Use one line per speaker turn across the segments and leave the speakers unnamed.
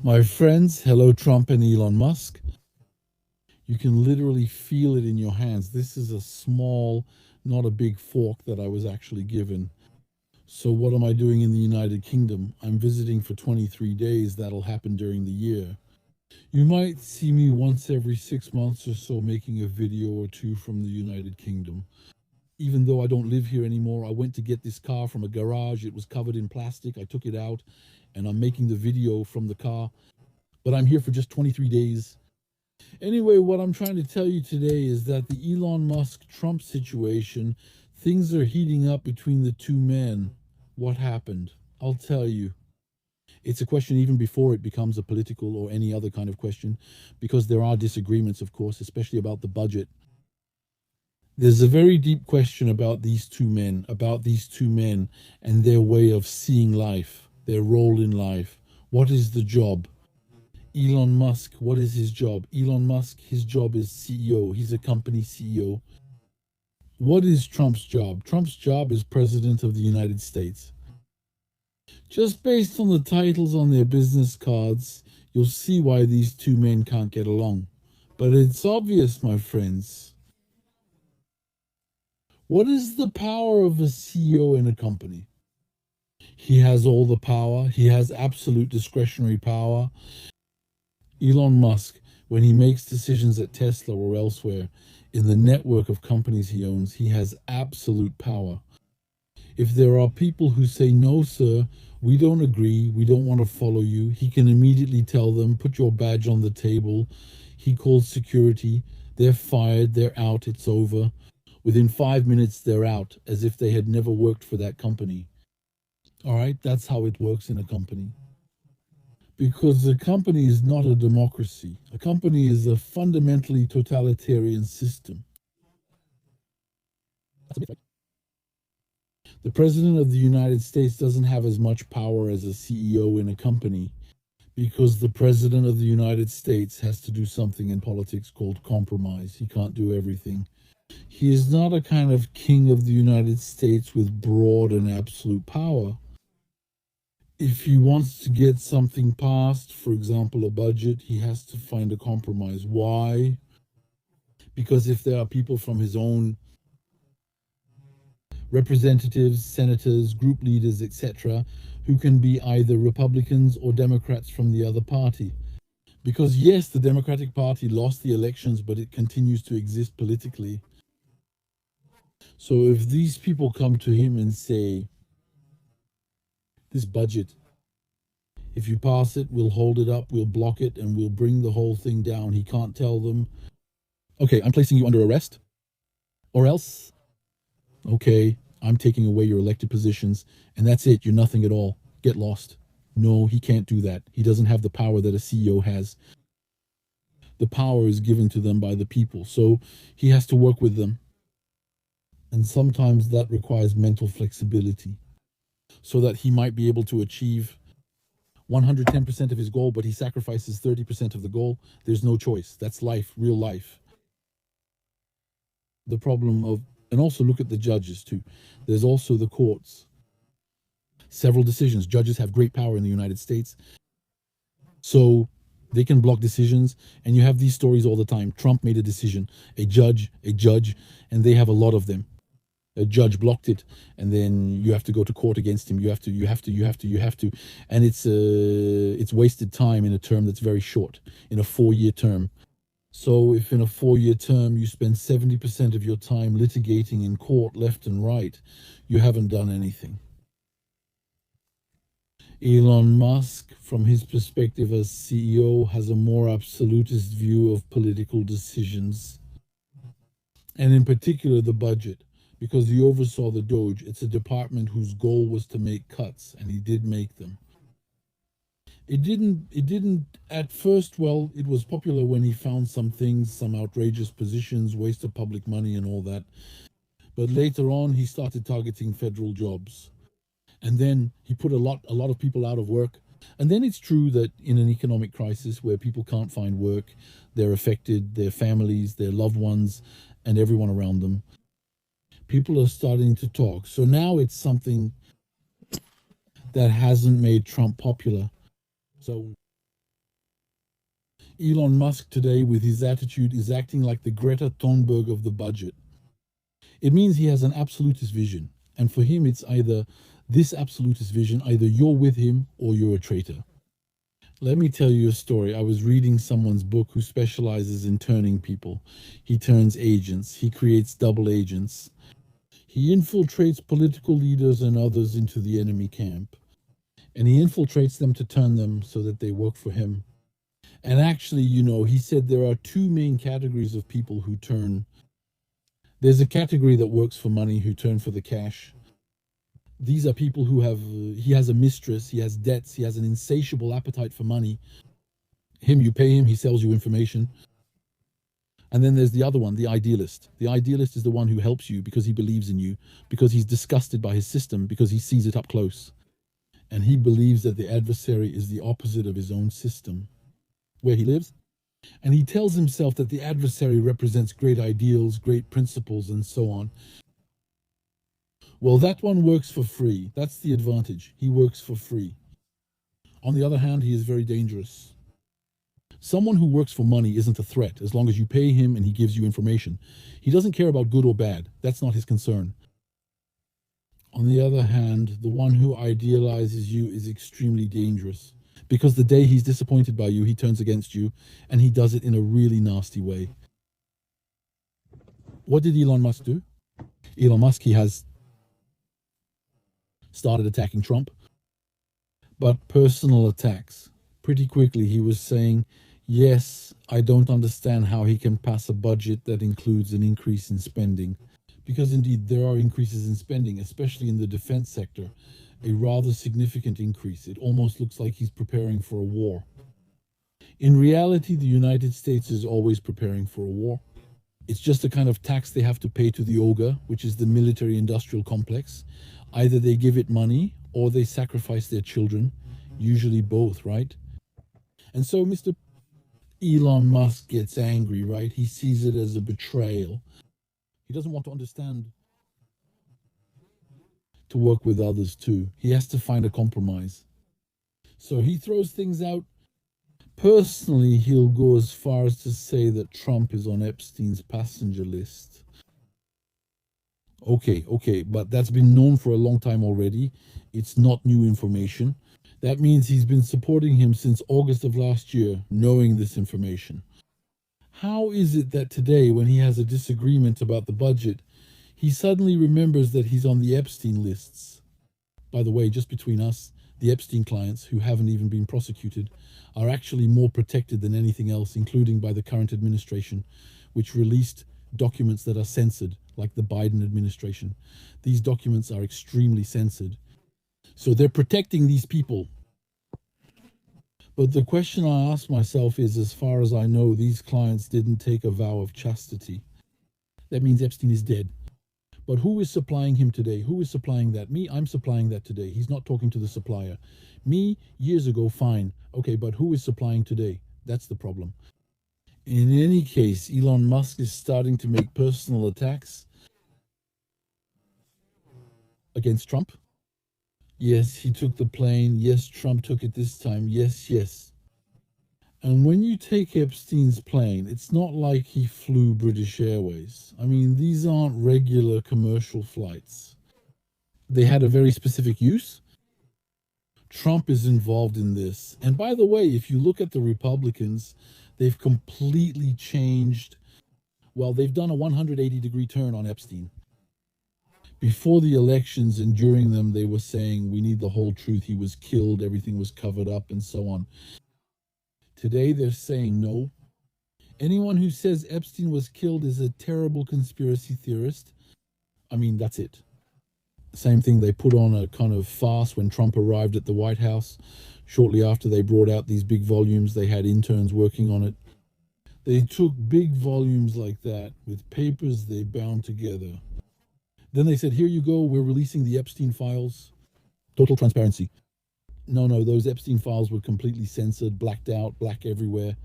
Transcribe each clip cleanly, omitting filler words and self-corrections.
My friends, hello Trump and Elon Musk. You can literally feel it in your hands. This is a small, not a big fork that I was actually given. So, what am I doing in the United Kingdom? I'm visiting for 23 days. That'll happen during the year. You might see me once every 6 months or so making a video or two from the United Kingdom. Even though I don't live here anymore, I went to get this car from a garage. It was covered in plastic. I took it out and I'm making the video from the car. But I'm here for just 23 days. Anyway, what I'm trying to tell you today is that the Elon Musk Trump situation, things are heating up between the two men. What happened? I'll tell you. It's a question even before it becomes a political or any other kind of question, because there are disagreements, of course, especially about the budget. There's a very deep question about these two men and their way of seeing life, their role in life. What is the job? Elon Musk, what is his job? Elon Musk, his job is CEO. He's a company CEO. What is Trump's job? Trump's job is President of the United States. Just based on the titles on their business cards, you'll see why these two men can't get along. But it's obvious, my friends. What is the power of a CEO in a company? He has all the power, he has absolute discretionary power. Elon Musk, when he makes decisions at Tesla or elsewhere, in the network of companies he owns, he has absolute power. If there are people who say, no, sir, we don't agree, we don't want to follow you, he can immediately tell them, put your badge on the table. He calls security, they're fired, they're out, it's over. Within 5 minutes, they're out, as if they had never worked for that company. All right, that's how it works in a company. Because a company is not a democracy. A company is a fundamentally totalitarian system. The President of the United States doesn't have as much power as a CEO in a company because the President of the United States has to do something in politics called compromise. He can't do everything. He is not a kind of king of the United States with broad and absolute power. If he wants to get something passed, for example, a budget, he has to find a compromise. Why? Because if there are people from his own representatives, senators, group leaders, etc., who can be either Republicans or Democrats from the other party. Because, yes, the Democratic Party lost the elections, but it continues to exist politically. So if these people come to him and say, this budget, if you pass it, we'll hold it up, we'll block it, and we'll bring the whole thing down. He can't tell them, okay, I'm placing you under arrest, or else, okay, I'm taking away your elected positions, and that's it, you're nothing at all. Get lost. No, he can't do that. He doesn't have the power that a CEO has. The power is given to them by the people, so he has to work with them. And sometimes that requires mental flexibility so that he might be able to achieve 110% of his goal, but he sacrifices 30% of the goal. There's no choice. That's life, real life. The problem of, and also look at the judges too. There's also the courts. Several decisions. Judges have great power in the United States. So they can block decisions, and you have these stories all the time. Trump made a decision, a judge, and they have a lot of them. A judge blocked it, and then you have to go to court against him. You have to, and it's wasted time in a term that's very short, in a 4-year term. So if in a 4-year term you spend 70% of your time litigating in court left and right, you haven't done anything. Elon Musk, from his perspective as CEO, has a more absolutist view of political decisions, and in particular the budget, because he oversaw the Doge. It's a department whose goal was to make cuts, and he did make them. It didn't at first, well, it was popular when he found some things, some outrageous positions, waste of public money and all that. But later on he started targeting federal jobs. And then he put a lot of people out of work. And then it's true that in an economic crisis where people can't find work, they're affected, their families, their loved ones, and everyone around them. People are starting to talk. So now it's something that hasn't made Trump popular. So Elon Musk today, with his attitude, is acting like the Greta Thunberg of the budget. It means he has an absolutist vision. And for him, it's either this absolutist vision, either you're with him or you're a traitor. Let me tell you a story. I was reading someone's book who specializes in turning people. He turns agents, he creates double agents. He infiltrates political leaders and others into the enemy camp. And he infiltrates them to turn them so that they work for him. And actually, he said there are two main categories of people who turn. There's a category that works for money, who turn for the cash. These are people who he has a mistress, he has debts, he has an insatiable appetite for money. You pay him, he sells you information. And then there's the other one, the idealist. The idealist is the one who helps you because he believes in you, because he's disgusted by his system, because he sees it up close. And he believes that the adversary is the opposite of his own system, where he lives. And he tells himself that the adversary represents great ideals, great principles, and so on. Well, that one works for free. That's the advantage. He works for free. On the other hand, he is very dangerous. Someone who works for money isn't a threat as long as you pay him and he gives you information. He doesn't care about good or bad. That's not his concern. On the other hand, the one who idealizes you is extremely dangerous, because the day he's disappointed by you, he turns against you, and he does it in a really nasty way. What did Elon Musk do? Elon Musk, he has started attacking Trump, but personal attacks. Pretty quickly he was saying, yes, I don't understand how he can pass a budget that includes an increase in spending. Because indeed there are increases in spending, especially in the defense sector, a rather significant increase. It almost looks like he's preparing for a war. In reality, the United States is always preparing for a war. It's just a kind of tax they have to pay to the ogre, which is the military-industrial complex. Either they give it money or they sacrifice their children, usually both, right? And so Mr. Elon Musk gets angry, right? He sees it as a betrayal. He doesn't want to understand to work with others too. He has to find a compromise. So he throws things out. Personally, he'll go as far as to say that Trump is on Epstein's passenger list. Okay, but that's been known for a long time already. It's not new information. That means he's been supporting him since August of last year, knowing this information. How is it that today, when he has a disagreement about the budget, he suddenly remembers that he's on the Epstein lists? By the way, just between us, the Epstein clients, who haven't even been prosecuted, are actually more protected than anything else, including by the current administration, which released documents that are censored, like the Biden administration. These documents are extremely censored. So they're protecting these people. But the question I ask myself is, as far as I know, these clients didn't take a vow of chastity. That means Epstein is dead. But who is supplying him today? Who is supplying that? Me, I'm supplying that today. He's not talking to the supplier. Me, years ago, fine. Okay, but who is supplying today? That's the problem. In any case, Elon Musk is starting to make personal attacks against Trump. Yes, he took the plane. Yes, Trump took it this time. Yes. And when you take Epstein's plane, it's not like he flew British Airways. I mean, these aren't regular commercial flights. They had a very specific use. Trump is involved in this. And by the way, if you look at the Republicans, they've completely changed. Well, they've done a 180-degree turn on Epstein. Before the elections and during them, they were saying, we need the whole truth. He was killed. Everything was covered up and so on. Today, they're saying no. Anyone who says Epstein was killed is a terrible conspiracy theorist. I mean, that's it. Same thing, they put on a kind of farce when Trump arrived at the White House. Shortly after they brought out these big volumes, they had interns working on it. They took big volumes like that with papers they bound together. Then they said, here you go, we're releasing the Epstein files. Total transparency. No, those Epstein files were completely censored, blacked out, black everywhere.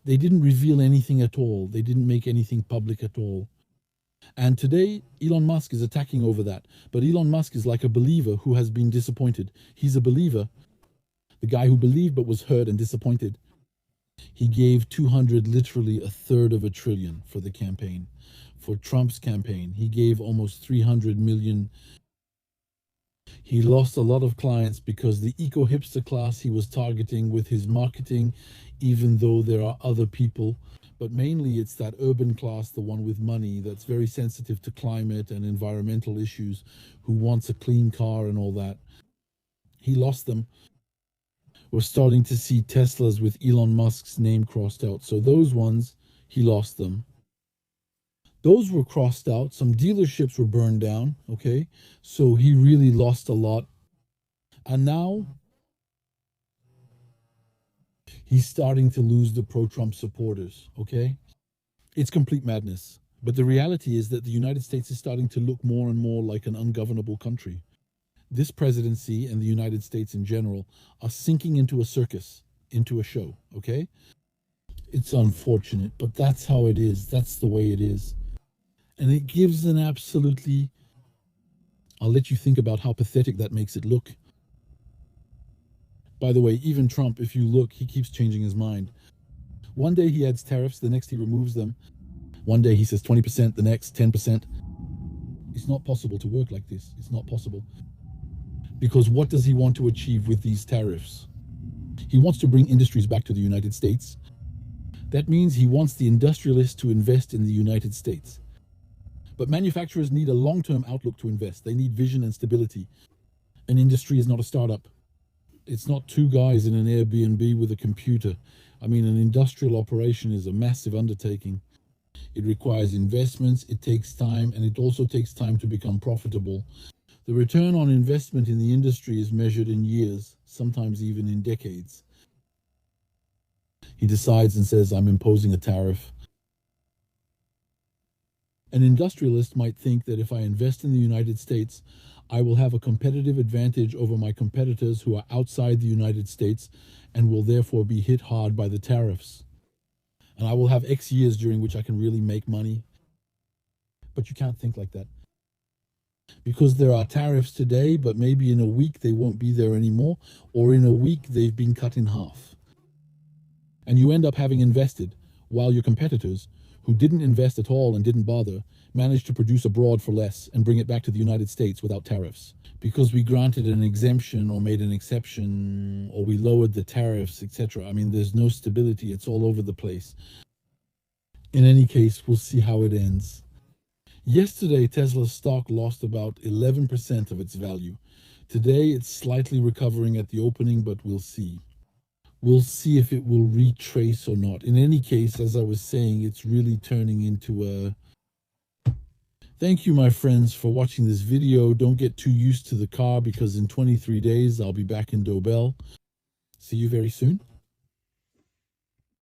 They didn't reveal anything at all. They didn't make anything public at all. And today, Elon Musk is attacking over that. But Elon Musk is like a believer who has been disappointed. He's a believer, the guy who believed but was hurt and disappointed. He gave 200, literally a third of a trillion for the campaign. For Trump's campaign, he gave almost 300 million. He lost a lot of clients because the eco hipster class he was targeting with his marketing, even though there are other people. But mainly it's that urban class, the one with money, that's very sensitive to climate and environmental issues, who wants a clean car and all that. He lost them. We're starting to see Teslas with Elon Musk's name crossed out. So those ones, he lost them. Those were crossed out. Some dealerships were burned down. Okay. So he really lost a lot. And now he's starting to lose the pro Trump supporters. Okay. It's complete madness. But the reality is that the United States is starting to look more and more like an ungovernable country. This presidency and the United States in general are sinking into a circus, into a show. Okay. It's unfortunate, but that's how it is. That's the way it is. And it gives an absolutely, I'll let you think about how pathetic that makes it look. By the way, even Trump, if you look, he keeps changing his mind. One day he adds tariffs, the next he removes them. One day he says 20%, the next 10%. It's not possible to work like this. It's not possible. Because what does he want to achieve with these tariffs? He wants to bring industries back to the United States. That means he wants the industrialists to invest in the United States. But manufacturers need a long-term outlook to invest. They need vision and stability. An industry is not a startup. It's not two guys in an Airbnb with a computer. I mean, an industrial operation is a massive undertaking. It requires investments, it takes time, and it also takes time to become profitable. The return on investment in the industry is measured in years, sometimes even in decades. He decides and says, I'm imposing a tariff. An industrialist might think that if I invest in the United States, I will have a competitive advantage over my competitors who are outside the United States and will therefore be hit hard by the tariffs. And I will have X years during which I can really make money. But you can't think like that. Because there are tariffs today, but maybe in a week they won't be there anymore, or in a week they've been cut in half. And you end up having invested, while your competitors, who didn't invest at all and didn't bother, managed to produce abroad for less and bring it back to the United States without tariffs. Because we granted an exemption or made an exception or we lowered the tariffs, etc. I mean, there's no stability. It's all over the place. In any case, we'll see how it ends. Yesterday, Tesla's stock lost about 11% of its value. Today, it's slightly recovering at the opening, but we'll see. We'll see if it will retrace or not. In any case, as I was saying, it's really turning into a... Thank you, my friends, for watching this video. Don't get too used to the car because in 23 days, I'll be back in Dobell. See you very soon.